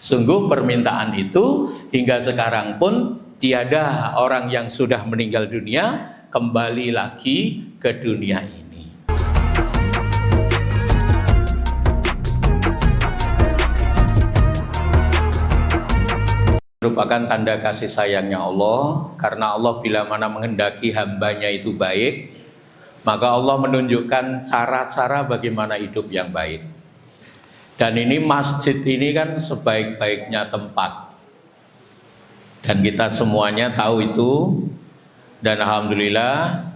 Sungguh permintaan itu hingga sekarang pun tiada orang yang sudah meninggal dunia kembali lagi ke dunia ini. Merupakan tanda kasih sayangnya Allah, karena Allah bila mana menghendaki hambanya itu baik, maka Allah menunjukkan cara-cara bagaimana hidup yang baik. Dan ini masjid ini kan sebaik-baiknya tempat, dan kita semuanya tahu itu. Dan alhamdulillah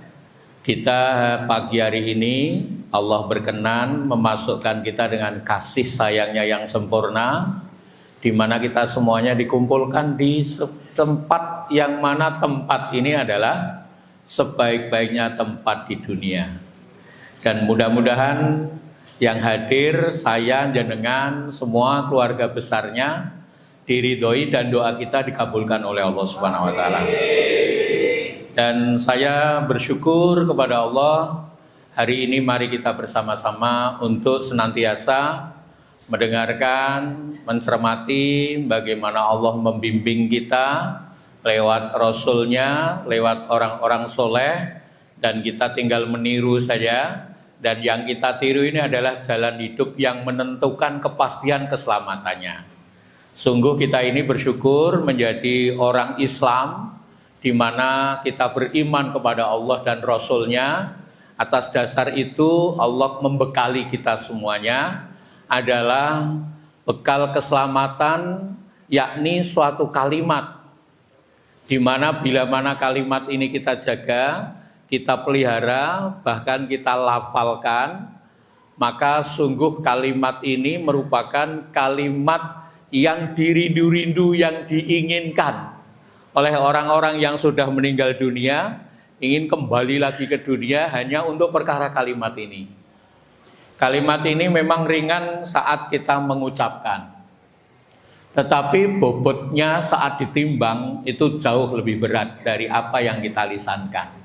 kita pagi hari ini Allah berkenan memasukkan kita dengan kasih sayangnya yang sempurna, di mana kita semuanya dikumpulkan di tempat yang mana tempat ini adalah sebaik-baiknya tempat di dunia. Dan mudah-mudahan yang hadir, saya, jenengan, semua keluarga besarnya diridhoi dan doa kita dikabulkan oleh Allah Subhanahu wa taala. Dan saya bersyukur kepada Allah, hari ini mari kita bersama-sama untuk senantiasa mendengarkan, mencermati bagaimana Allah membimbing kita lewat Rasulnya, lewat orang-orang soleh, dan kita tinggal meniru saja. Dan yang kita tiru ini adalah jalan hidup yang menentukan kepastian keselamatannya. Sungguh kita ini bersyukur menjadi orang Islam, di mana kita beriman kepada Allah dan Rasulnya. Atas dasar itu Allah membekali kita semuanya adalah bekal keselamatan, yakni suatu kalimat, di mana bila mana kalimat ini kita jaga, kita pelihara, bahkan kita lafalkan, maka sungguh kalimat ini merupakan kalimat yang dirindu-rindu, yang diinginkan oleh orang-orang yang sudah meninggal dunia, ingin kembali lagi ke dunia hanya untuk perkara kalimat ini. Kalimat ini memang ringan saat kita mengucapkan, tetapi bobotnya saat ditimbang itu jauh lebih berat dari apa yang kita lisankan.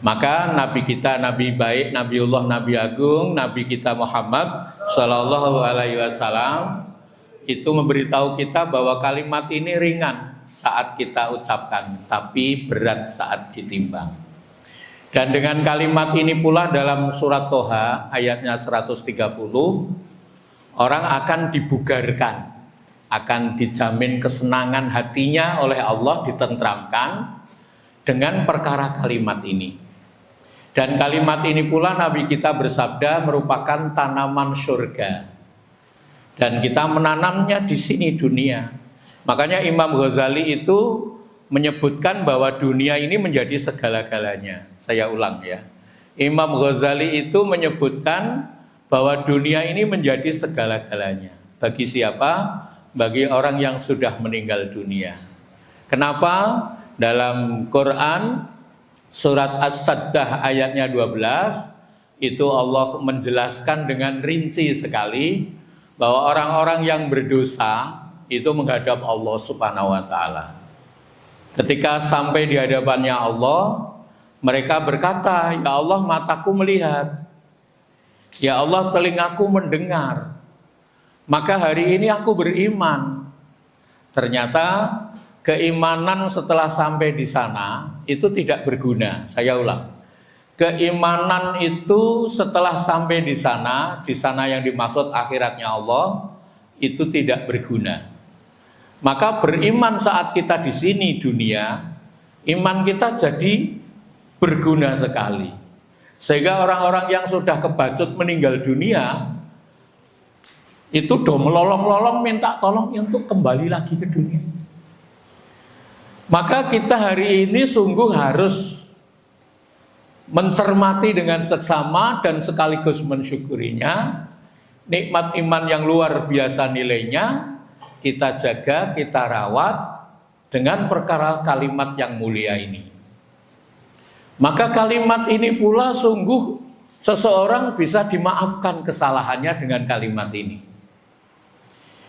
Maka Nabi kita, Nabi baik, Nabiullah, Nabi Agung, Nabi kita Muhammad Sallallahu Alaihi Wasallam itu memberitahu kita bahwa kalimat ini ringan saat kita ucapkan, tapi berat saat ditimbang. Dan dengan kalimat ini pula dalam surat Toha ayatnya 130, orang akan dibugarkan, akan dijamin kesenangan hatinya oleh Allah, ditentramkan dengan perkara kalimat ini. Dan kalimat ini pula Nabi kita bersabda merupakan tanaman surga, dan kita menanamnya di sini dunia. Makanya Imam Ghazali itu menyebutkan bahwa dunia ini menjadi segala-galanya. Saya ulang ya. Imam Ghazali itu menyebutkan bahwa dunia ini menjadi segala-galanya. Bagi siapa? Bagi orang yang sudah meninggal dunia. Kenapa? Dalam Quran surat As-Saddah ayatnya 12 itu Allah menjelaskan dengan rinci sekali bahwa orang-orang yang berdosa itu menghadap Allah Subhanahu wa taala. Ketika sampai di hadapannya Allah, mereka berkata, "Ya Allah, mataku melihat. Ya Allah, telingaku mendengar. Maka hari ini aku beriman." Ternyata keimanan setelah sampai di sana itu tidak berguna. Saya ulang. Keimanan itu setelah sampai di sana yang dimaksud akhiratnya Allah, itu tidak berguna. Maka beriman saat kita di sini dunia, iman kita jadi berguna sekali. Sehingga orang-orang yang sudah kebacut meninggal dunia itu udah melolong-lolong minta tolong untuk kembali lagi ke dunia. Maka kita hari ini sungguh harus mencermati dengan seksama dan sekaligus mensyukurinya. Nikmat iman yang luar biasa nilainya kita jaga, kita rawat dengan perkara kalimat yang mulia ini. Maka kalimat ini pula sungguh seseorang bisa dimaafkan kesalahannya dengan kalimat ini.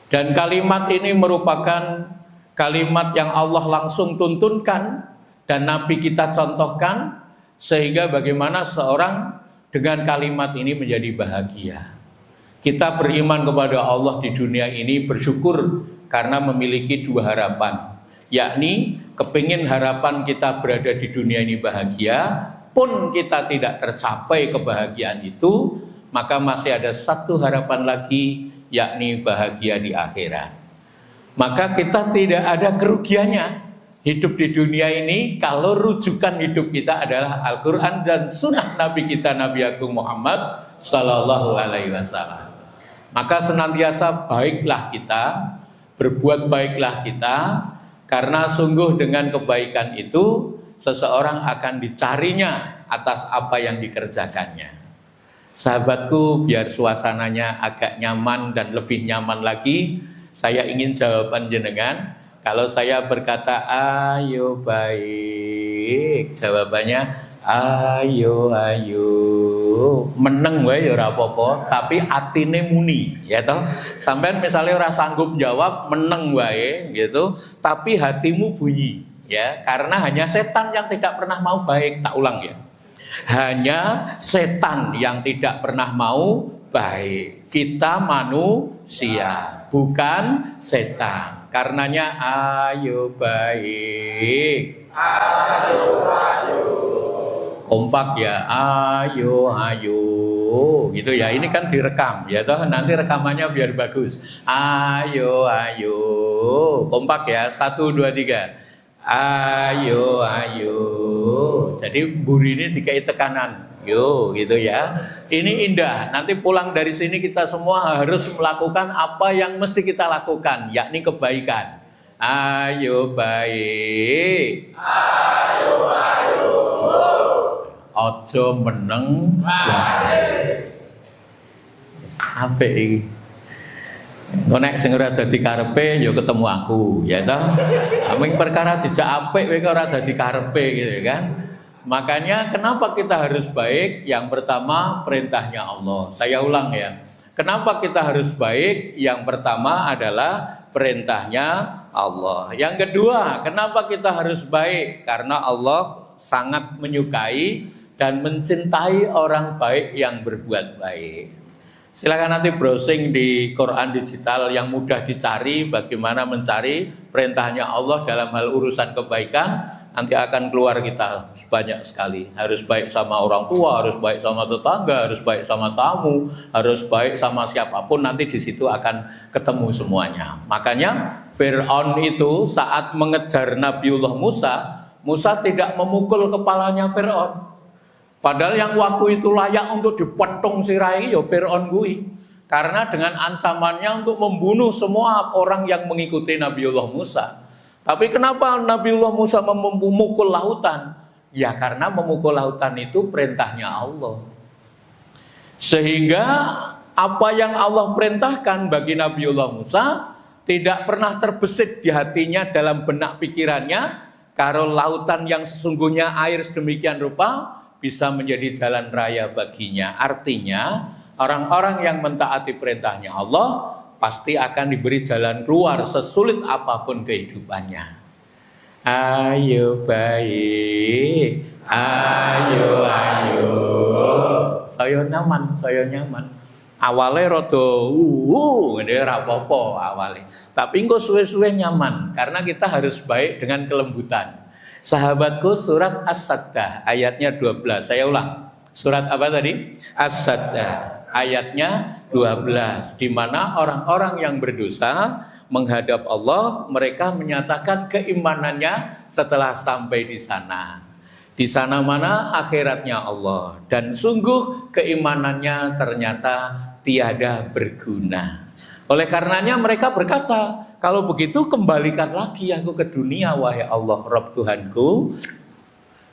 Dan kalimat ini merupakan kalimat yang Allah langsung tuntunkan dan Nabi kita contohkan, sehingga bagaimana seorang dengan kalimat ini menjadi bahagia. Kita beriman kepada Allah di dunia ini, bersyukur karena memiliki dua harapan, yakni kepingin harapan kita berada di dunia ini bahagia, pun kita tidak tercapai kebahagiaan itu, maka masih ada satu harapan lagi, yakni bahagia di akhirat. Maka kita tidak ada kerugiannya hidup di dunia ini kalau rujukan hidup kita adalah Al-Quran dan sunnah Nabi kita, Nabi Agung Muhammad Sallallahu Alaihi Wasallam. Maka senantiasa baiklah kita, berbuat baiklah kita, karena sungguh dengan kebaikan itu seseorang akan dicarinya atas apa yang dikerjakannya. Sahabatku, biar suasananya agak nyaman dan lebih nyaman lagi, saya ingin jawaban jenengan. Kalau saya berkata ayo baik, jawabannya ayo meneng wae ya ora apa-apa, tapi atine muni, ya toh. Sampean misalnya ora sanggup jawab meneng wae gitu, tapi hatimu bunyi, ya, karena hanya setan yang tidak pernah mau baik. Tak ulang ya. Hanya setan yang tidak pernah mau baik. Kita manusia, bukan setan. Karenanya ayo baik, ayo kompak ya, ayo gitu ya. Ini kan direkam ya toh, nanti rekamannya biar bagus. Ayo kompak ya, 1, 2, 3. Ayo jadi buri ini dikai tekanan, yo gitu ya. Ini indah. Nanti pulang dari sini kita semua harus melakukan apa yang mesti kita lakukan, yakni kebaikan. Ayo baik, ayo ojo meneng baik. Apik iki. Nek sing ora dadi karepe ya ketemu aku, ya toh. Aming perkara dijak apik kowe ora dadi karepe gitu kan. Makanya kenapa kita harus baik? Yang pertama perintahnya Allah. Saya ulang ya. Kenapa kita harus baik? Yang pertama adalah perintahnya Allah. Yang kedua, kenapa kita harus baik? Karena Allah sangat menyukai dan mencintai orang baik yang berbuat baik. Silakan nanti browsing di Quran digital yang mudah dicari, bagaimana mencari perintahnya Allah dalam hal urusan kebaikan. Nanti akan keluar kita banyak sekali. Harus baik sama orang tua, harus baik sama tetangga, harus baik sama tamu, harus baik sama siapapun. Nanti di situ akan ketemu semuanya. Makanya Fir'aun itu saat mengejar Nabiullah Musa, Musa tidak memukul kepalanya Fir'aun. Padahal yang waktu itu layak untuk dipentung sirai ya Fir'aun kuwi. Karena dengan ancamannya untuk membunuh semua orang yang mengikuti Nabiullah Musa. Tapi kenapa Nabiullah Musa memukul lautan? Ya karena memukul lautan itu perintahnya Allah. Sehingga apa yang Allah perintahkan bagi Nabiullah Musa tidak pernah terbesit di hatinya dalam benak pikirannya. Kalau lautan yang sesungguhnya air sedemikian rupa bisa menjadi jalan raya baginya. Artinya orang-orang yang mentaati perintahnya Allah pasti akan diberi jalan keluar sesulit apapun kehidupannya. Ayo baik, ayo. Saya nyaman. Awalnya rada ngene ora apa-apa awalnya. Tapi engko suwe-suwe nyaman karena kita harus baik dengan kelembutan. Sahabatku, surat As-Sajdah ayatnya 12. Saya ulang. Surat apa tadi? As-Sajdah ayatnya 12, di mana orang-orang yang berdosa menghadap Allah, mereka menyatakan keimanannya setelah sampai di sana. Di sana mana akhiratnya Allah, dan sungguh keimanannya ternyata tiada berguna. Oleh karenanya mereka berkata, kalau begitu kembalikan lagi aku ke dunia wahai Allah Rabb Tuhanku.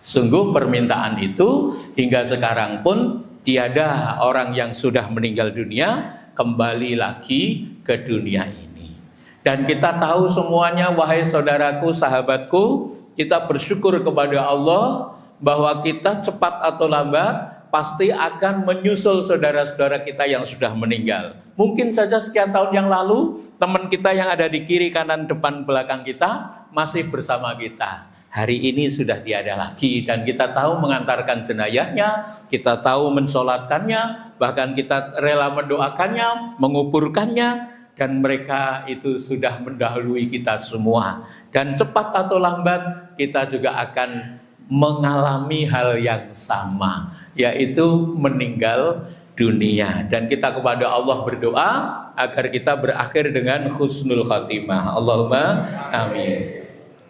Sungguh permintaan itu hingga sekarang pun tiada orang yang sudah meninggal dunia kembali lagi ke dunia ini. Dan kita tahu semuanya wahai saudaraku, sahabatku, kita bersyukur kepada Allah bahwa kita cepat atau lambat pasti akan menyusul saudara-saudara kita yang sudah meninggal. Mungkin saja sekian tahun yang lalu teman kita yang ada di kiri, kanan, depan, belakang kita masih bersama kita. Hari ini sudah tiada lagi dan kita tahu mengantarkan jenayahnya, kita tahu mensolatkannya, bahkan kita rela mendoakannya, menguburkannya. dan mereka itu sudah mendahului kita semua. Dan cepat atau lambat kita juga akan mengalami hal yang sama, yaitu meninggal dunia. Dan kita kepada Allah berdoa agar kita berakhir dengan husnul khatimah. Allahumma amin.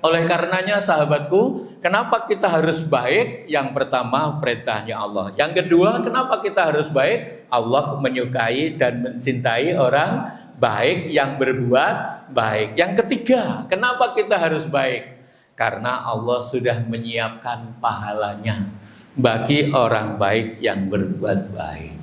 Oleh karenanya sahabatku, kenapa kita harus baik? Yang pertama perintahnya Allah. Yang kedua, kenapa kita harus baik? Allah menyukai dan mencintai orang baik yang berbuat baik. Yang ketiga, kenapa kita harus baik? Karena Allah sudah menyiapkan pahalanya bagi orang baik yang berbuat baik.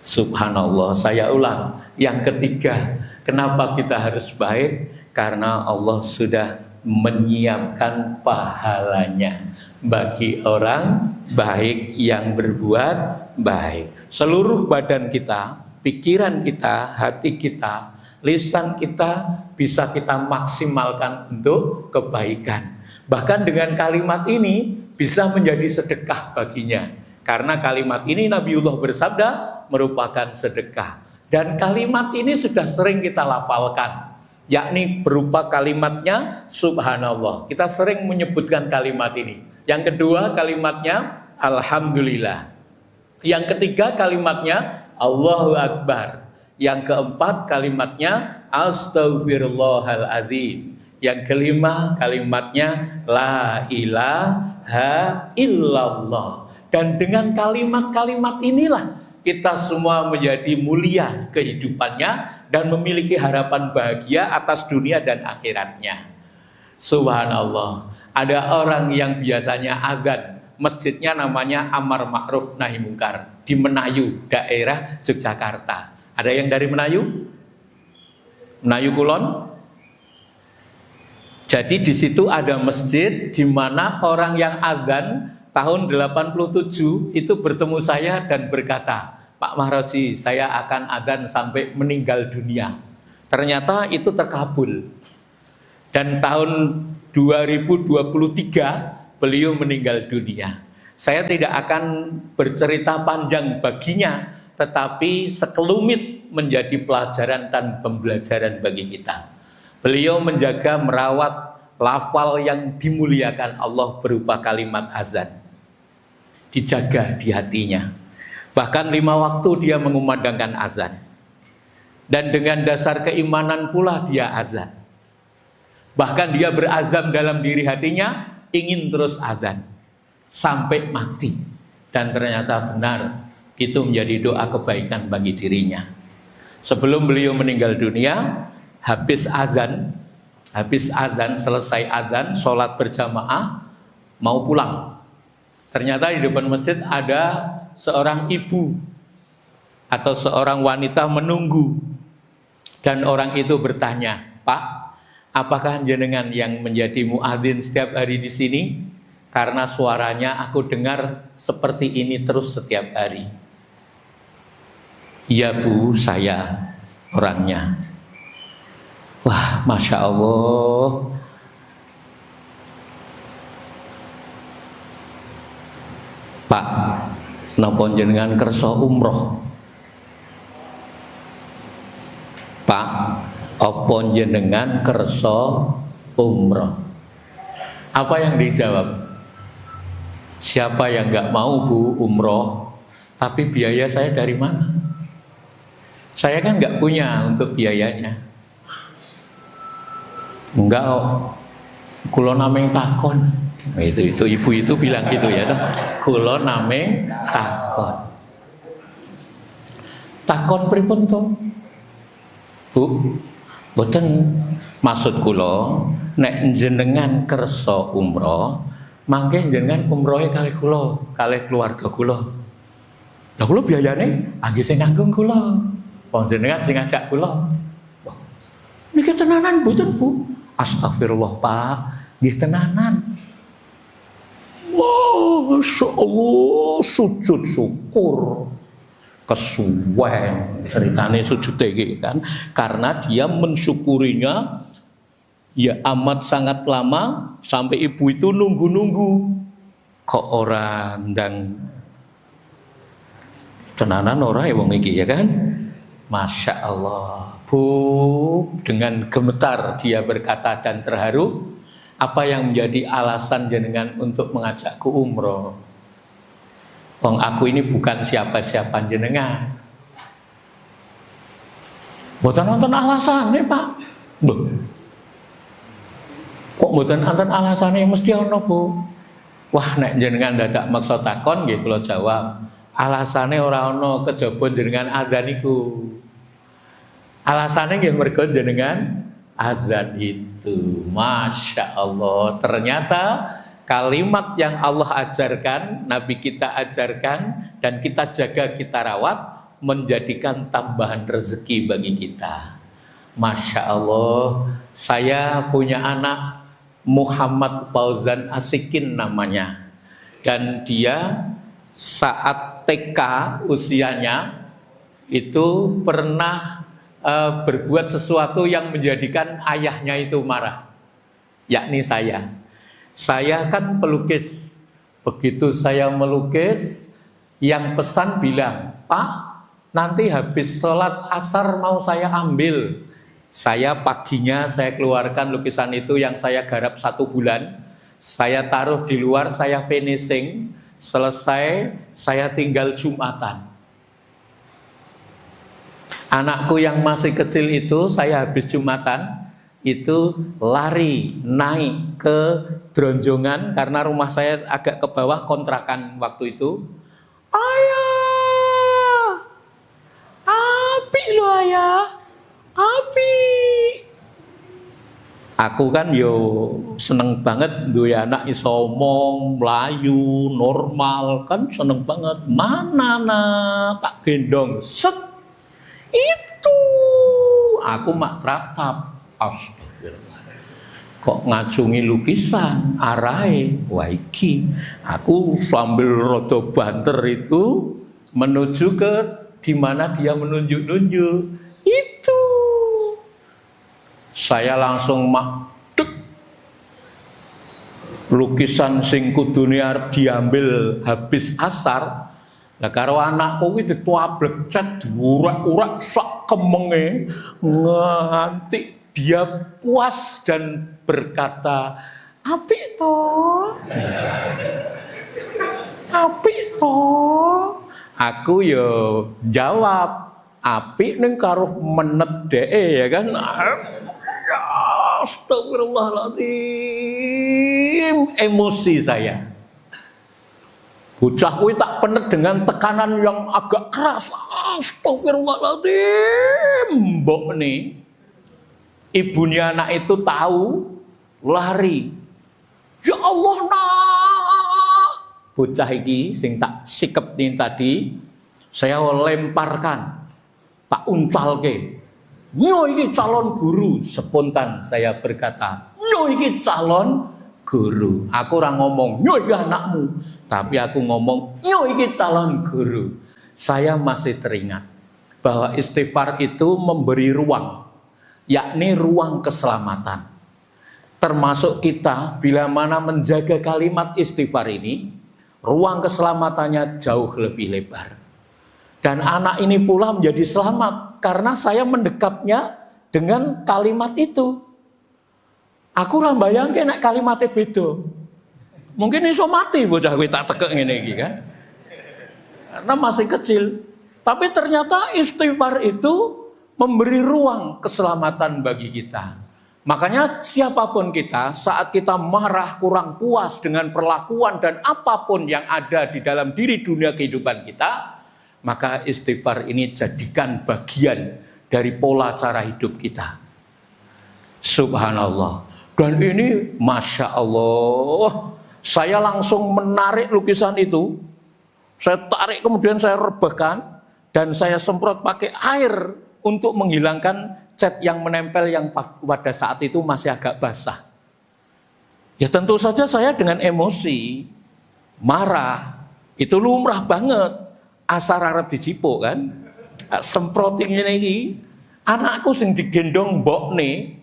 Subhanallah, saya ulang. Yang ketiga, kenapa kita harus baik? Karena Allah sudah menyiapkan pahalanya bagi orang baik yang berbuat baik. Seluruh badan kita, pikiran kita, hati kita, lisan kita bisa kita maksimalkan untuk kebaikan. Bahkan dengan kalimat ini bisa menjadi sedekah baginya. Karena kalimat ini Nabiullah bersabda merupakan sedekah. Dan kalimat ini sudah sering kita lafalkan, yakni berupa kalimatnya subhanallah. Kita sering menyebutkan kalimat ini. Yang kedua kalimatnya alhamdulillah. Yang ketiga kalimatnya Allahu Akbar. Yang keempat kalimatnya Astaghfirullahaladzim. Yang kelima kalimatnya la ilaha illallah. Dan dengan kalimat-kalimat inilah kita semua menjadi mulia kehidupannya dan memiliki harapan bahagia atas dunia dan akhiratnya. Subhanallah. Ada orang yang biasanya azan, masjidnya namanya Amar Ma'ruf Nahi Mungkar di Menayu, daerah Yogyakarta. Ada yang dari Menayu? Menayu Kulon? Jadi di situ ada masjid di mana orang yang azan tahun 87 itu bertemu saya dan berkata, Pak Mahroji, saya akan azan sampai meninggal dunia. Ternyata itu terkabul. Dan tahun 2023 beliau meninggal dunia. Saya tidak akan bercerita panjang baginya, tetapi sekelumit menjadi pelajaran dan pembelajaran bagi kita. Beliau menjaga merawat lafal yang dimuliakan Allah berupa kalimat azan. Dijaga di hatinya. Bahkan 5 waktu dia mengumandangkan azan. Dan dengan dasar keimanan pula dia azan. Bahkan dia berazam dalam diri hatinya ingin terus azan sampai mati. Dan ternyata benar itu menjadi doa kebaikan bagi dirinya. Sebelum beliau meninggal dunia, habis azan, selesai azan, sholat berjamaah, mau pulang. Ternyata di depan masjid ada seorang ibu atau seorang wanita menunggu. Dan orang itu bertanya, Pak, apakah jenengan yang menjadi muadzin setiap hari di sini? Karena suaranya aku dengar seperti ini terus setiap hari. Iya Bu, saya orangnya. Wah, Masya Allah. Pak, napa jenengan kersa umroh? Pak, apa jenengan kersa umroh? Apa yang dijawab? Siapa yang nggak mau Bu umroh? Tapi biaya saya dari mana? Saya kan nggak punya untuk biayanya. Enggak, kulo nameng takon. Itu ibu itu bilang gitu ya, toh. Kulo nameng takon. Takon pripun to? Bu, boten maksud kulo nek jenengan kersa umroh, mangke jenengan umrohe kalih kulo, kalih keluarga kulo. Lah kulo biayane anggih sing nanggung kulo. Wong jenengan sing ngajak kulo. Niki tenanan boten, Bu? Astagfirullah Pak, nggih tenanan. Wah, Masya Allah, sujud syukur. Kesuwen ceritane sujud iki kan, karena dia mensyukurinya ya amat sangat lama sampai ibu itu nunggu-nunggu. Kok orang dan tenanan ora ya wong iki ya kan? Masya Allah. Bu, dengan gemetar dia berkata dan terharu, apa yang menjadi alasan jenengan untuk mengajakku umroh? Wong aku ini bukan siapa-siapa jenengan. Mboten nonton alasannya, Pak. Loh. Kok mboten nonton alasannya mesti ono, Bu? Wah, nek jenengan dadak maksa takon nggih kula jawab. Alasannya ora ono kejaba jenengan adzan iku. Alasannya nggih mergo jenengan azan itu. Masya Allah. Ternyata kalimat yang Allah ajarkan, Nabi kita ajarkan, dan kita jaga, kita rawat, menjadikan tambahan rezeki bagi kita. Masya Allah. Saya punya anak Muhammad Fauzan Asikin namanya. Dan dia saat TK usianya itu pernah berbuat sesuatu yang menjadikan ayahnya itu marah, yakni saya. Saya kan pelukis. Begitu saya melukis, yang pesan bilang, Pak, nanti habis sholat asar mau saya ambil. Saya paginya saya keluarkan lukisan itu yang saya garap 1 bulan. Saya taruh di luar, saya finishing. Selesai, saya tinggal Jumatan. Anakku yang masih kecil itu, saya habis Jumatan, itu lari naik ke Dronjongan, karena rumah saya agak ke bawah kontrakan waktu itu. Ayah, api lo ayah, api. Aku kan yo seneng banget duwe anak iso omong, melayu, normal, kan seneng banget. Mana nak, tak gendong, set. Itu aku mak tratap, astagfirullah. Kok ngacungi lukisan arahe waiki. Aku sambil rodo banter itu menuju ke dimana dia menunjuk-nunjuk. Itu saya langsung mak dek. Lukisan sing kudune arep diambil habis asar. Nah karo anakku iki dituablek cat diurak-urak sak kemenge nganti dia puas dan berkata, "Apik to? Apik to?" Aku yo jawab, "Apik ning karo menet dheke ya kan." Ya astagfirullahaladzim, emosi saya. Bocah kuwi tak penet dengan tekanan yang agak keras. Astagfirullahaladzim. Mbok nih, ibunya anak itu tahu, lari. Ya Allah nak. Bocah iki sing tak sikepin tadi, saya lemparkan, tak uncalke. Nyo iki calon guru. Spontan saya berkata, nyo iki calon guru. Aku ora ngomong nyo iki anakmu, tapi aku ngomong nyo iki calon guru. Saya masih teringat bahwa istighfar itu memberi ruang, yakni ruang keselamatan. Termasuk kita bila mana menjaga kalimat istighfar ini, ruang keselamatannya jauh lebih lebar. Dan anak ini pula menjadi selamat karena saya mendekapnya dengan kalimat itu. Aku ora mbayangke nek kalimatnya beda. Mungkin iso mati bocah kuwi tak tekek ngene iki kan. Karena masih kecil. Tapi ternyata istighfar itu memberi ruang keselamatan bagi kita. Makanya siapapun kita, saat kita marah, kurang puas dengan perlakuan dan apapun yang ada di dalam diri dunia kehidupan kita, maka istighfar ini jadikan bagian dari pola cara hidup kita. Subhanallah. Dan ini Masya Allah, saya langsung menarik lukisan itu, saya tarik kemudian saya rebahkan, dan saya semprot pakai air untuk menghilangkan cat yang menempel yang pada saat itu masih agak basah. Ya tentu saja saya dengan emosi, marah, itu lumrah banget. Asar arep dicipuk kan, semproting ini, anakku sing digendong mbok nih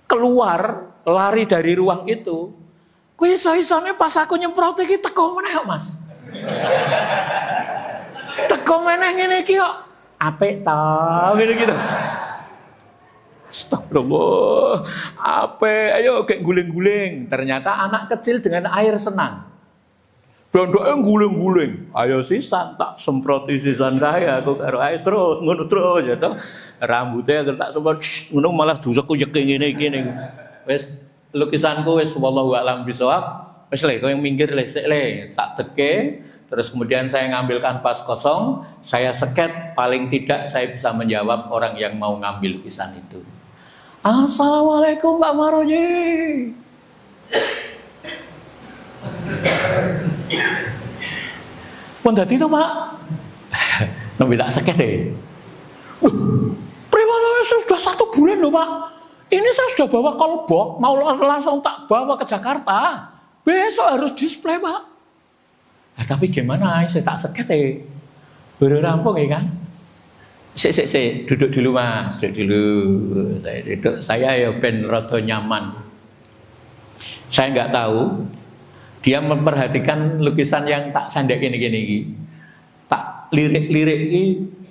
keluar lari dari ruang itu. Kuwi iso-isone pas aku nyemprot iki teko meneh kok Mas. Teko meneh ngene iki kok apik ta gitu. Astagfirullah. Apa? Ayo kayak guling-guling. Ternyata anak kecil dengan air senang. Dondoknya guling-guling. Ayo sisan tak semproti sisan saya. Aku karo air terus ngono terus ya toh. Rambutnya agar tak semprot ngono malah dosaku yeking ngene-ngene. Wis lukisanku wis wallahu a'lam bishawab. Wis le kowe minggir le sik le tak teke. Terus kemudian saya ngambil kanvas kosong, saya sket, paling tidak saya bisa menjawab orang yang mau ngambil lukisan itu. Assalamualaikum Pak Maroji. Pun tadi itu Pak, nabi tak seket deh. Prima sudah 1 bulan loh Pak. Ini saya sudah bawa kolbok, mau langsung tak bawa ke Jakarta. Besok harus display Pak. Nah, tapi gimana? Saya tak seket deh. Baru rampung ya kan? Sik, duduk dulu Mas, duduk dulu. Saya duduk, saya ya ben rada nyaman. Saya nggak tahu. Dia memperhatikan lukisan yang tak sandek gini-gini. Tak lirik-lirik ini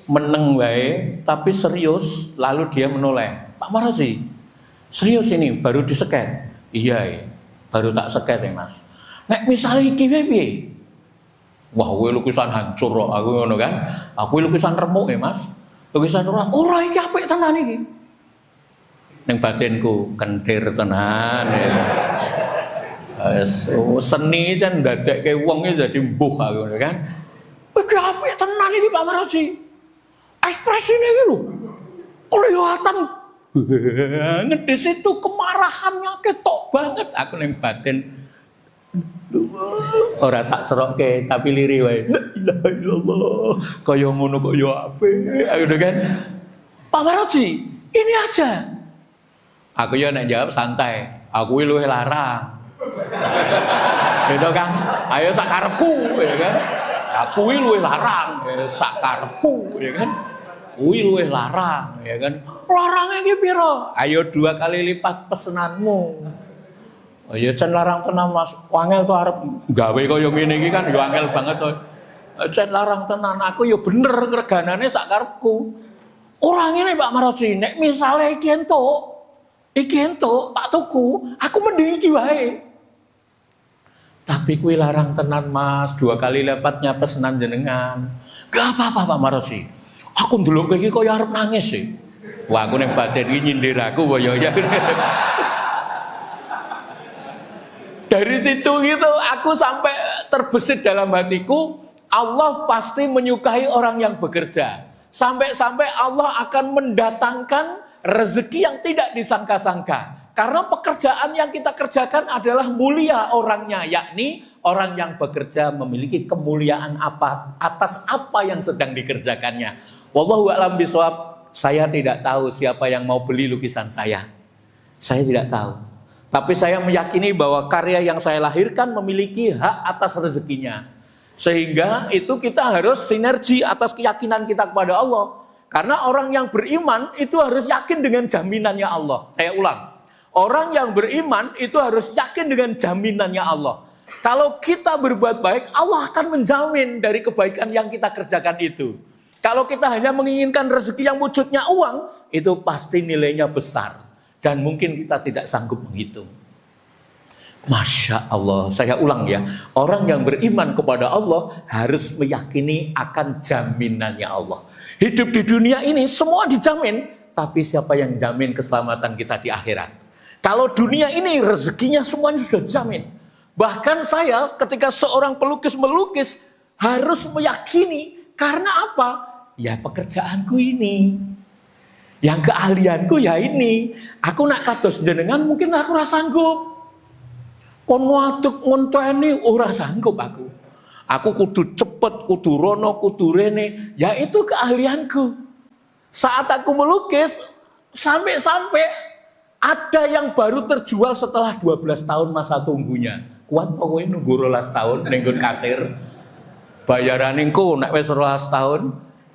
meneng wae, tapi serius. Lalu dia menoleh. Pak Marozi, serius ini baru diseket. Iya, baru tak seket ya Mas. Nek misalnya iki piye? Wah, gue lukisan hancur kok aku ngono kan. Aku lukisan remuk ya Mas. Lukisan ora iki apik tenan iki. Ning batinku kentir tenan ya. Seni jan ndadekke wong iki dadi mbuh aku ngono kan. Iki apik tenan iki Pak Marozi. Ekspresine iki lho. Kelihatan ngedis itu kemarahannya ketok banget. Aku ning batin ora tak serokke tapi liri wae. La ilaha illallah. Kaya ngono kok ya apik. Ngono kan. Pak Marozi, ini aja. Aku ya nek jawab santai. Aku luwih larang. Gitu kan. Ayo sak karepku ya kan. Aku luwih larang sak karepku ya kan. Kuwi luwih larang ya kan. Larange iki pira? Ayo 2 kali lipat pesenanmu. Oh ya cen larang tenan Mas. Wangel to arep gawe kaya ngene iki kan ya angel banget to. Cen larang tenan. Aku ya bener reganane sak karepku. Ora ngene Pak Marozi, nek misale iki entuk tak tuku, aku mending iki wae. Tapi kuwi larang tenan Mas, 2 kali lipatnya pesenan jenengan. Gak apa-apa Pak Marozi. Aku ndelok kowe iki kaya arep nangis sih. Wah aku ning batin iki nyindir aku ya. Dari situ gitu aku sampai terbesit dalam hatiku, Allah pasti menyukai orang yang bekerja. Sampai-sampai Allah akan mendatangkan rezeki yang tidak disangka-sangka. Karena pekerjaan yang kita kerjakan adalah mulia orangnya, yakni orang yang bekerja memiliki kemuliaan atas apa yang sedang dikerjakannya. Wallahu a'lam bishawab. Saya tidak tahu siapa yang mau beli lukisan saya. Saya tidak tahu. Tapi saya meyakini bahwa karya yang saya lahirkan memiliki hak atas rezekinya. Sehingga itu kita harus sinergi atas keyakinan kita kepada Allah. Karena orang yang beriman itu harus yakin dengan jaminannya Allah. Saya ulang. Orang yang beriman itu harus yakin dengan jaminannya Allah. Kalau kita berbuat baik, Allah akan menjamin dari kebaikan yang kita kerjakan itu. Kalau kita hanya menginginkan rezeki yang wujudnya uang, itu pasti nilainya besar. Dan mungkin kita tidak sanggup menghitung. Masya Allah, saya ulang ya. Orang yang beriman kepada Allah harus meyakini akan jaminannya Allah. Hidup di dunia ini semua dijamin, tapi siapa yang jamin keselamatan kita di akhirat? Kalau dunia ini rezekinya semuanya sudah dijamin. Bahkan saya ketika seorang pelukis melukis harus meyakini, karena apa? Ya pekerjaanku ini. Yang keahlianku ya ini. Aku nak kados jenengan mungkin aku ora sanggup. Kon ngaduk ngonteni ora sanggup aku. Aku kudu cepet, kudu rono, kudu rene. Ya itu keahlianku. Saat aku melukis sampai ada yang baru terjual setelah 12 tahun masa tunggunya. Kuat pokoknya nunggu 12 tahun nenggon kasir. Bayaran engko nek wis 12 tahun.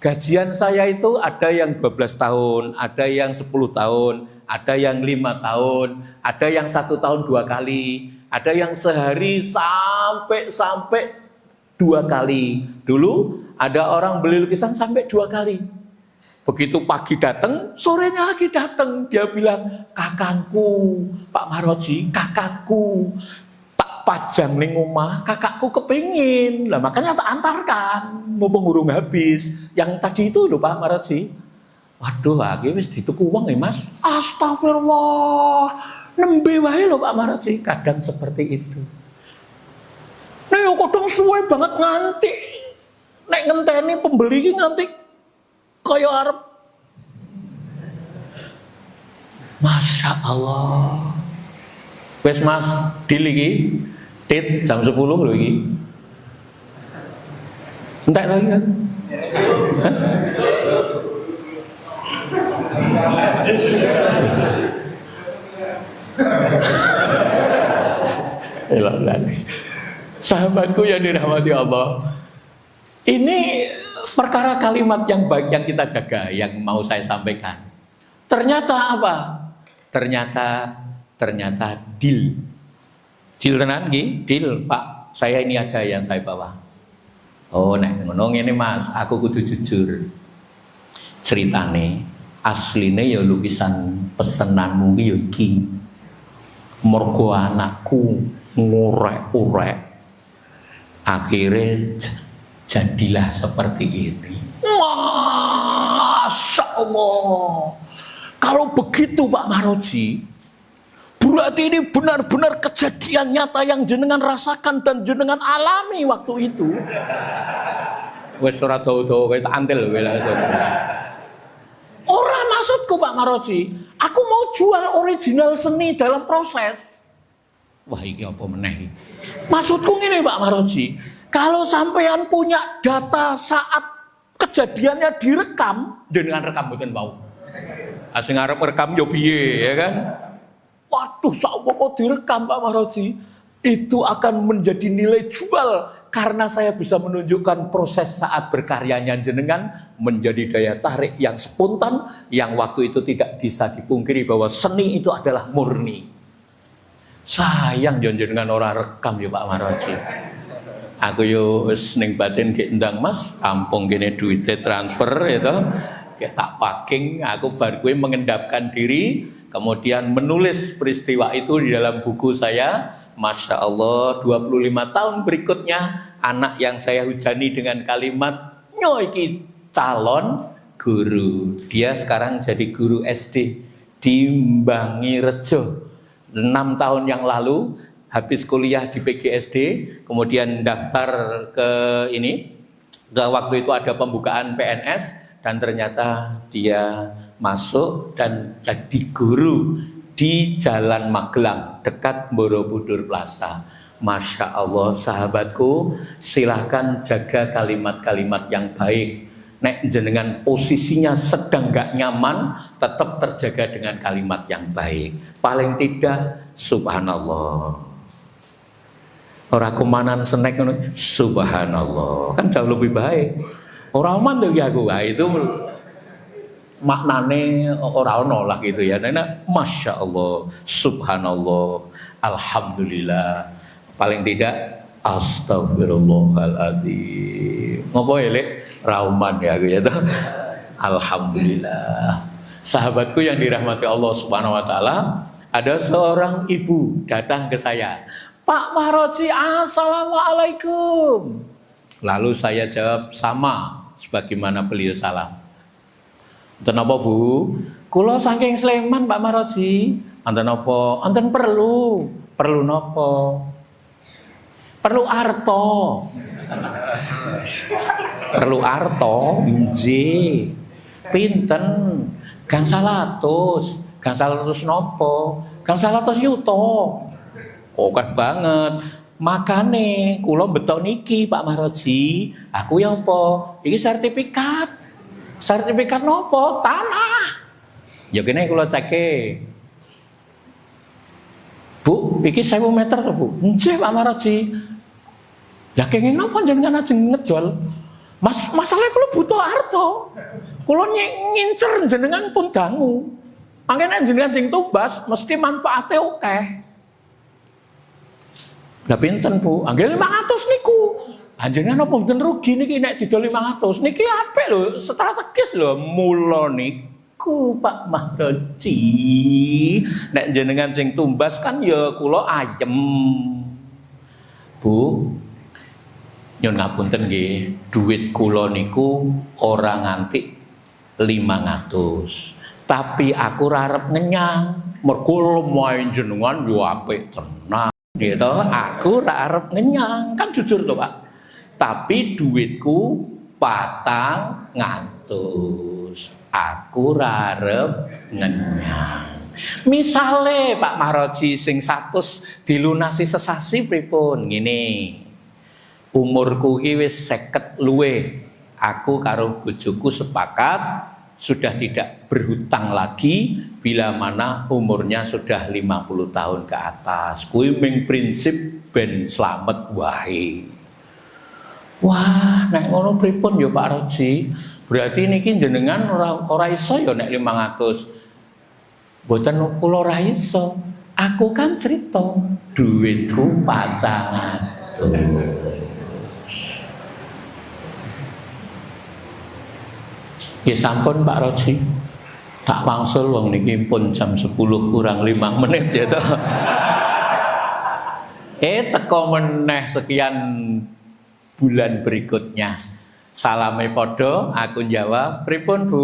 Gajian saya itu ada yang 12 tahun, ada yang 10 tahun, ada yang 5 tahun, ada yang 1 tahun 2 kali, ada yang sehari sampai 2 kali. Dulu ada orang beli lukisan sampai 2 kali. Begitu pagi datang, sorenya lagi datang. Dia bilang, kakangku, Pak Maroji, kakakku, tak pajang ning omah, kakakku kepingin. Lah makanya tak antarkan, mumpung urung habis. Yang tadi itu loh Pak Maroji. Waduh, aku wis dituku uang ya Mas. Astagfirullah, nembe wae lho Pak Maroji. Kadang seperti itu. Nek kadang suwe banget nganti. Nek ngenteni pembeli iki nganti kaya arep. Masya Allah. Wes Mas, deal iki. Tit jam 10 lho iki. Entek lagi kan? Sahabatku yang dirahmati Allah, ini perkara kalimat yang baik yang kita jaga, yang mau saya sampaikan. Ternyata apa? Ternyata deal tenan nggih, deal Pak. Saya ini aja yang saya bawa. Oh nek ngono ngene Mas, aku kudu jujur. Ceritane asline ya lukisan pesenanmu ya iki. Mergo anakku ngorek-orek. Akhirnya jadilah seperti ini. Masya Allah. Kalau begitu Pak Maroji, berarti ini benar-benar kejadian nyata yang jenengan rasakan dan jenengan alami waktu itu. Wes ora dawa-dawa kaya antil kowe lha. Ora maksudku Pak Maroji, aku mau jual original seni dalam proses. Wah iki apa meneh iki? Maksudku ngene Pak Maroji, kalau sampean punya data saat kejadiannya direkam, dengan rekam mboten wau. Asing arep rekam yo piye ya kan? Waduh, saumpama direkam Pak Maroji, itu akan menjadi nilai jual karena saya bisa menunjukkan proses saat berkaryanya jenengan menjadi daya tarik yang spontan, yang waktu itu tidak bisa dipungkiri bahwa seni itu adalah murni. Sayang jenengan ora rekam ya Pak Maroji. Aku yo wis ning batin gek ndang Mas, kampung kene duite transfer ya toh. Gek tak packing, aku bar kuwi mengendapkan diri, kemudian menulis peristiwa itu di dalam buku saya. Masya Allah, 25 tahun berikutnya anak yang saya hujani dengan kalimat nyoiki calon guru. Dia sekarang jadi guru SD di Bangirejo. 6 tahun yang lalu habis kuliah di PGSD, kemudian daftar ke ini, waktu itu ada pembukaan PNS, dan ternyata dia masuk dan jadi guru di Jalan Magelang dekat Borobudur Plaza. Masya Allah sahabatku, silahkan jaga kalimat-kalimat yang baik. Nek jenengan posisinya sedang gak nyaman, tetap terjaga dengan kalimat yang baik. Paling tidak, subhanallah. Orang kumanan senek, subhanallah. Kan jauh lebih baik. Orang aman tuh ya aku, itu maknane orang nolak gitu ya. Nah, Masya Allah, subhanallah, alhamdulillah. Paling tidak, astagfirullahaladzim. Ngopo ya Lek? Rauman ya aku ya tuh. Alhamdulillah. Sahabatku yang dirahmati Allah Subhanahu wa taala, ada seorang ibu datang ke saya. Pak Maroji, assalamualaikum. Lalu saya jawab sama sebagaimana beliau salam. Enten apa Bu? Kula saking Sleman Pak Maroji. Enten apa? Enten perlu napa? Perlu arto. Perlu arto, nggih. Pinten? Gangsal atus nopo? Gangsal atus yuto. Oke banget. Makane kula betok niki Pak Maroji. Aku ya apa? Iki sertifikat. Sertifikat nopo? Tanah. Ya kene kula ceke. Bu, iki 1000 meter to, Bu? Nggih Pak Maroji. Lah kenging napa jenengan ajeng ngejual? Masalah kula butuh harta. Kula ngincer jenengan pun dangu. Mangkene jenengan sing tumbas mesti manfaate akeh. Lah pinten Bu? Anggih 500 niku. Anjenengan apa mboten rugi niki nek didol 500. Niki apik lho, strategis lho. Mula niku Pak Mahroji. Nek jenengan sing tumbas kan ya kula ayem. Bu, nyun ngapunten nggih, duit kula niku ora nganti 500. Tapi aku ora arep ngenyang. Mergo lumayan jenengan yo apik tenan. Gitu, aku ora arep ngenyang. Kan jujur to, Pak. Tapi duitku 400. Aku ora arep ngenyang. Misale Pak Mahroji sing 100 dilunasi sesasi pripun? Ngene. Umurku iki wis 50 luwih. Aku karo bojoku sepakat sudah tidak berhutang lagi bila mana umurnya sudah 50 tahun ke atas. Kuwi ming prinsip ben slamet wae. Wah, nek ngono pripun ya Pak Roji? Berarti niki jenengan ora iso ya nek 500. Mboten kula ora iso. Aku kan cerita duitku 400. Ya sampun Pak Roji. Tak wangsul wong niki pun jam 10 kurang 5 menit ya toh. Teko meneh sekian bulan berikutnya. Salame padha, aku jawab, "Pripun Bu?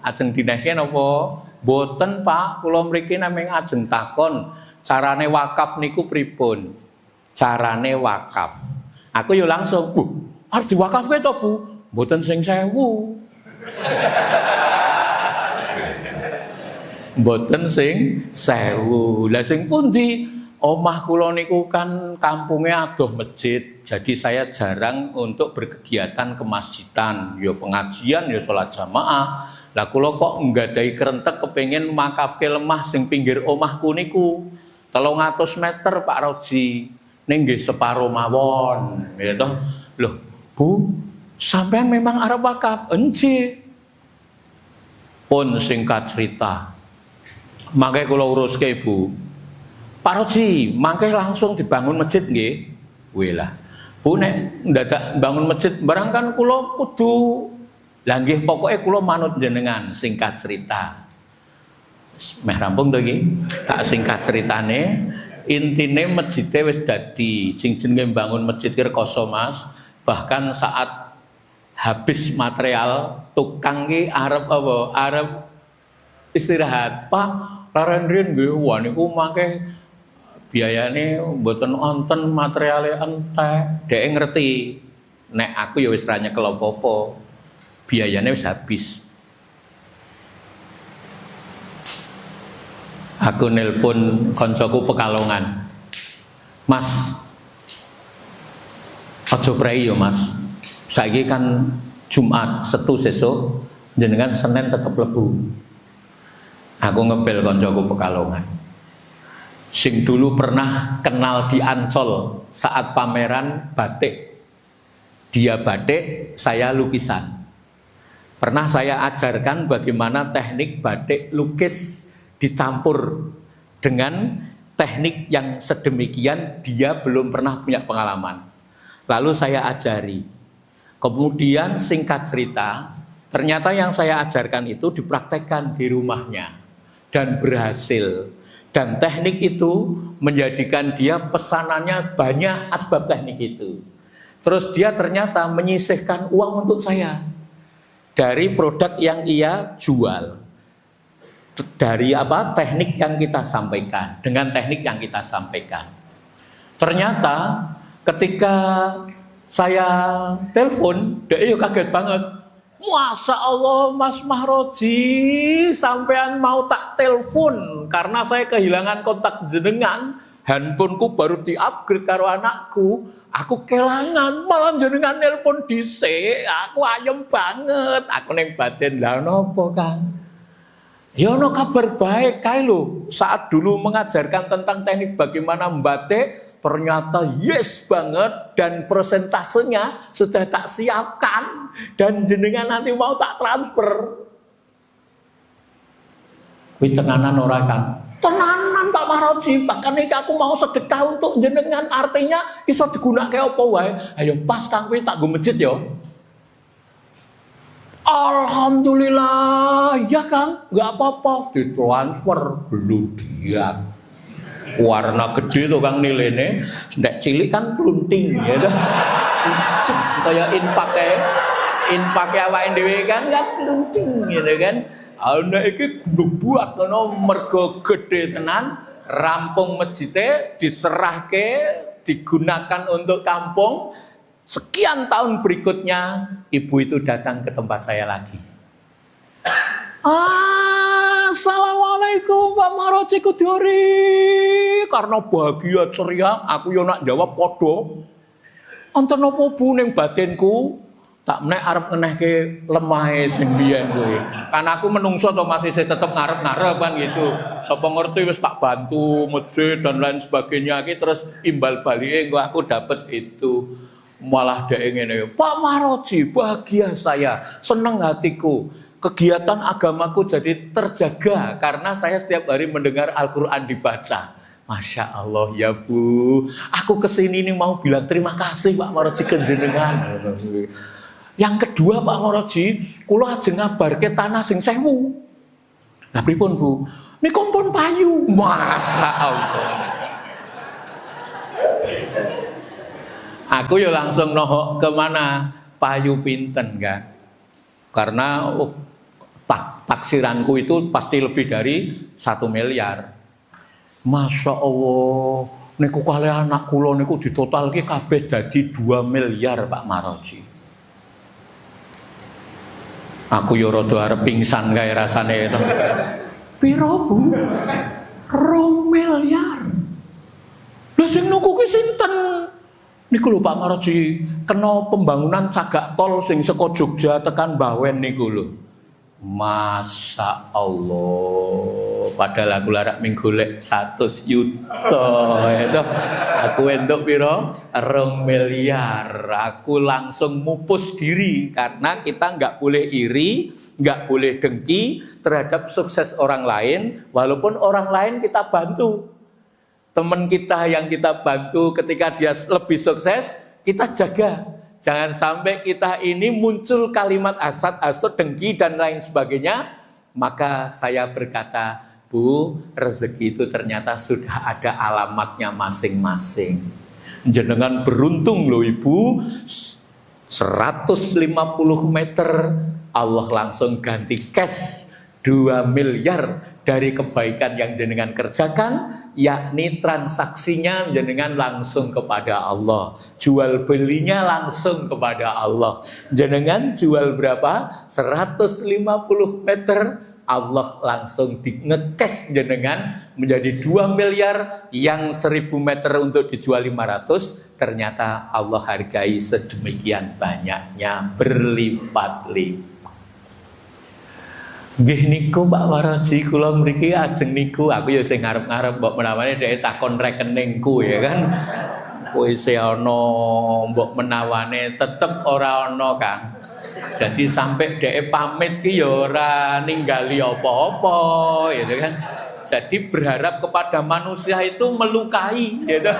Ajeng dinehke napa?" "Mboten Pak, kula mriki namung ajeng takon, carane wakaf niku pripun?" "Carane wakaf." Aku yo langsung, "Bu, arep diwakafke to, Bu?" "Mboten sing 1000." Mboten sing 1000. Lah sing pundi? Omah kula niku kan kampungnya adoh masjid. Jadi saya jarang untuk berkegiatan kemasjidan. Ya pengajian, ya sholat jamaah. Lah kula kok nggadahi kerentek kepengin makafke lemah sing pinggir omahku niku. 300 meter Pak Roji. Ning nggih separo mawon. Ya toh. Loh, Bu, sampean memang arep wakaf? Enjih. Pun singkat cerita. Mangke kula uruske Bu. Pak Roji, mangke langsung dibangun masjid nggih. Wih lah. Bu nek ndadak bangun masjid barang kan kula kudu lah nggih pokoke kula manut jenengan. Singkat cerita. Meh rampung to iki. Tak singkat ceritane, intine masjidnya wis dadi. Sing jenenge bangun masjid ki rekoso Mas. Bahkan saat habis material tukang ki arep apa? Arep istirahat. Pak, laren riyen nggih wah niku mangke biayane mboten wonten materiale entek. Dhek ngerti nek aku ya wis ra nyekel apa-apa. Biayane wis habis. Aku nelpon koncoku Pekalongan. "Mas, aja prei yo Mas. Saiki kan Jumat, Setu sesuk, jenengan Senin tetep lebu." Aku ngebel koncoku Pekalongan. Sing dulu pernah kenal di Ancol saat pameran batik. Dia batik, saya lukisan. Pernah saya ajarkan bagaimana teknik batik lukis dicampur dengan teknik yang sedemikian dia belum pernah punya pengalaman. Lalu saya ajari. Kemudian singkat cerita, ternyata yang saya ajarkan itu dipraktekkan di rumahnya dan berhasil. Dan teknik itu menjadikan dia pesanannya banyak asbab teknik itu. Terus dia ternyata menyisihkan uang untuk saya dari produk yang ia jual. Dari apa? Teknik yang kita sampaikan, dengan teknik yang kita sampaikan. Ternyata ketika saya telepon, dia kaget banget. Masya Allah Mas Mahroji, sampean mau tak telepon karena saya kehilangan kontak jenengan. Handphoneku baru di-upgrade karo anakku. Aku kelangan, malah jenengan nelpon dhisik. Aku ayem banget. Aku ning batin lah nopo Kang? Ya ono kabar baik kae lho. Saat dulu mengajarkan tentang teknik bagaimana membatik, ternyata yes banget dan persentasenya sudah tak siapkan dan jenengan nanti mau tak transfer. Kuwi tenanan ora Kang? Tenanan Pak Maroji, bahkan iki aku mau sedekah untuk jenengan, artinya iso digunakake apa wae. Ayo pas Kang kuwi tak go masjid ya. Alhamdulillah, ya Kang, enggak apa-apa, ditransfer gludiat. Warna gede tuh Kang nilainya, ndak cilik kan klunting ya dah. Kayak infake awake dhewe kan klunting gitu kan. Ana iki glubuak ngono mergo gede tenan, rampung masjidnya diserahke, digunakan untuk kampung. Sekian tahun berikutnya ibu itu datang ke tempat saya lagi. Assalamualaikum Pak Maroji Kudori. Karena bahagia ceria, aku yo nak jawab podo. Anten apa bu ning batinku? Tak menek arep ngenehke lemahe sing biyen kuwi. Kan aku menungso to masih tetep ngarep-ngarep kan gitu. Sapa ngerti wis tak bantu masjid dan lain sebagainya iki terus imbal balike engko aku dapat itu. Malah dhek ngene, Pak Maroji, bahagia saya, seneng hatiku. Kegiatan agamaku jadi terjaga karena saya setiap hari mendengar Al-Qur'an dibaca. Masya Allah ya Bu, aku kesini ini mau bilang terima kasih Pak Maroji kenjenengan. Yang kedua Pak Maroji, kula ajeng ngabarke tanah sing 1000. Lah pripun Bu? Niku pun payu. Masya Allah. Aku ya langsung nohok kemana? Payu pinten kan? Karena taksiranku itu pasti lebih dari 1 miliar. Masya Allah, niku kali anak kula niku ditotalke kabeh dadi 2 miliar Pak Maroji. Aku yo rada arep pingsan kae rasane to. Piro Bu? 2 miliar. Lah sing nuku ki sinten? Niku lho Pak Maroji, kena pembangunan cagak tol sing saka Jogja tekan Bawen niku lho. Masya Allah, padahal aku larak minggolek 100 juta itu aku entuk piro 2 miliar. Aku langsung mupus diri karena kita nggak boleh iri, nggak boleh dengki terhadap sukses orang lain, walaupun orang lain kita bantu. Teman kita yang kita bantu ketika dia lebih sukses, kita jaga. Jangan sampai kita ini muncul kalimat hasad, dengki dan lain sebagainya. Maka saya berkata, Bu, rezeki itu ternyata sudah ada alamatnya masing-masing. Jenengan beruntung loh Ibu, 150 meter Allah langsung ganti cash 2 miliar dari kebaikan yang jenengan kerjakan, yakni transaksinya jenengan langsung kepada Allah, jual belinya langsung kepada Allah. Jenengan jual berapa? 150 meter, Allah langsung nge-cash jenengan menjadi 2 miliar, yang 1000 meter untuk dijual 500, ternyata Allah hargai sedemikian banyaknya, berlipat-lipat. Nggih niku Pak Maroji, kula mriki ajeng niku, aku ya sing ngarep-ngarep mbok menawane dhek takon rekeningku ya kan. Kowe se ana mbok menawane tetep ora ana Kang. Jadi sampai dhek pamit ki ya ora ninggali apa-apa gitu kan. Jadi berharap kepada manusia itu melukai gitu.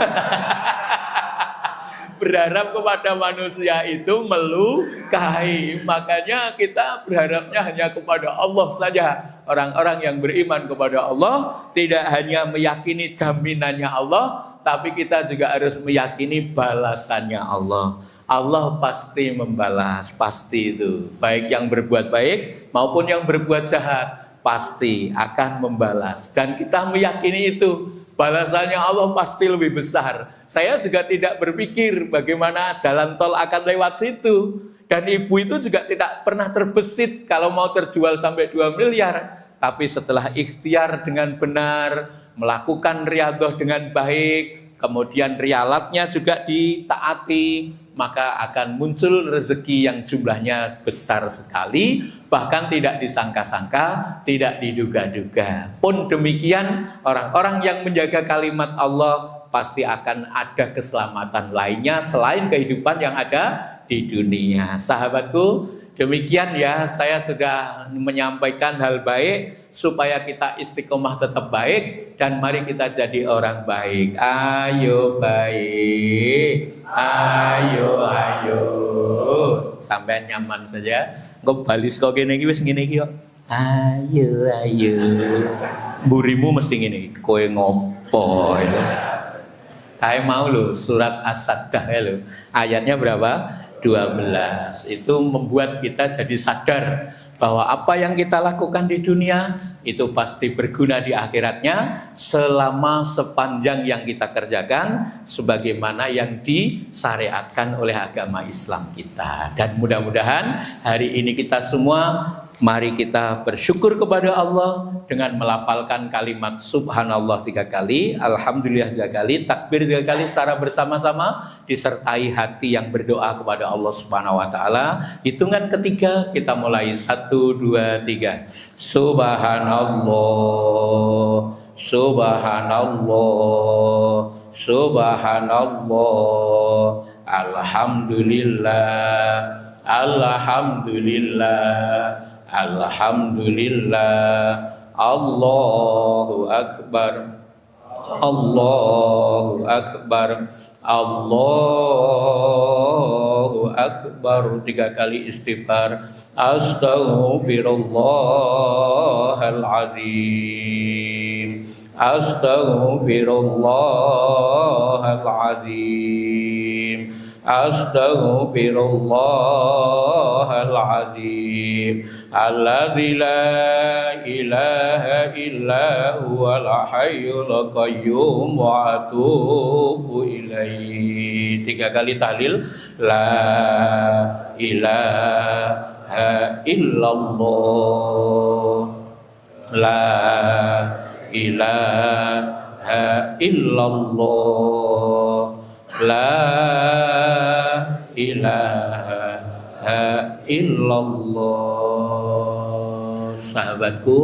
Berharap kepada manusia itu melukai. Makanya kita berharapnya hanya kepada Allah saja. Orang-orang yang beriman kepada Allah tidak hanya meyakini jaminannya Allah, tapi kita juga harus meyakini balasannya Allah. Allah pasti membalas, pasti itu. Baik yang berbuat baik maupun yang berbuat jahat, pasti akan membalas. Dan kita meyakini itu. Balasannya Allah pasti lebih besar. Saya juga tidak berpikir bagaimana jalan tol akan lewat situ. Dan ibu itu juga tidak pernah terbesit kalau mau terjual sampai 2 miliar. Tapi setelah ikhtiar dengan benar, melakukan riyadhah dengan baik, kemudian rialatnya juga ditaati, maka akan muncul rezeki yang jumlahnya besar sekali, bahkan tidak disangka-sangka, tidak diduga-duga. Pun demikian, orang-orang yang menjaga kalimat Allah pasti akan ada keselamatan lainnya selain kehidupan yang ada di dunia. Sahabatku, Demikian ya, saya sudah menyampaikan hal baik supaya kita istiqomah tetap baik dan mari kita jadi orang baik. Ayo baik, ayo. Sampai nyaman saja. Kok balis kok gini wis ngene iki kok. Ayo. Burimu mesti ngene, kowe ngopo ya. Saya mau loh surat As-Sajdah ya loh. Ayatnya berapa? 12. Itu membuat kita jadi sadar bahwa apa yang kita lakukan di dunia itu pasti berguna di akhiratnya selama sepanjang yang kita kerjakan sebagaimana yang disyariatkan oleh agama Islam kita. Dan mudah-mudahan hari ini kita semua mari kita bersyukur kepada Allah dengan melafalkan kalimat subhanallah 3 kali, alhamdulillah 3 kali, takbir 3 kali secara bersama-sama disertai hati yang berdoa kepada Allah Subhanahu wa taala. Hitungan ketiga kita mulai 1 2 3. Subhanallah, subhanallah, subhanallah, alhamdulillah, alhamdulillah, alhamdulillah, Allahu akbar, Allahu akbar, Allahu akbar. 3 kali istighfar, astaghfirullahaladzim, astaghfirullahaladzim, astaghfirullahaladzim, alladzi la ilaha illa huwal hayyul qayyum wa atubu ilaihi. 3 kali tahlil, la ilaha illallah, la ilaha illallah, la ilaha illallah. Sahabatku,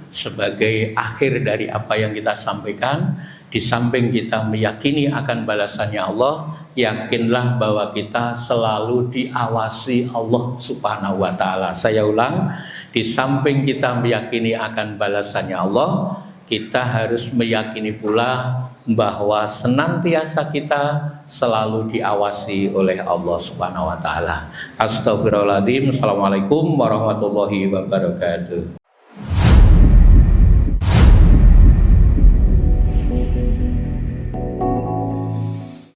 sebagai akhir dari apa yang kita sampaikan, di samping kita meyakini akan balasannya Allah, yakinlah bahwa kita selalu diawasi Allah Subhanahu wa taala. Saya ulang, di samping kita meyakini akan balasannya Allah, kita harus meyakini pula bahwa senantiasa kita selalu diawasi oleh Allah Subhanahu wa taala. Astagfirullahaladzim. Assalamualaikum warahmatullahi wabarakatuh.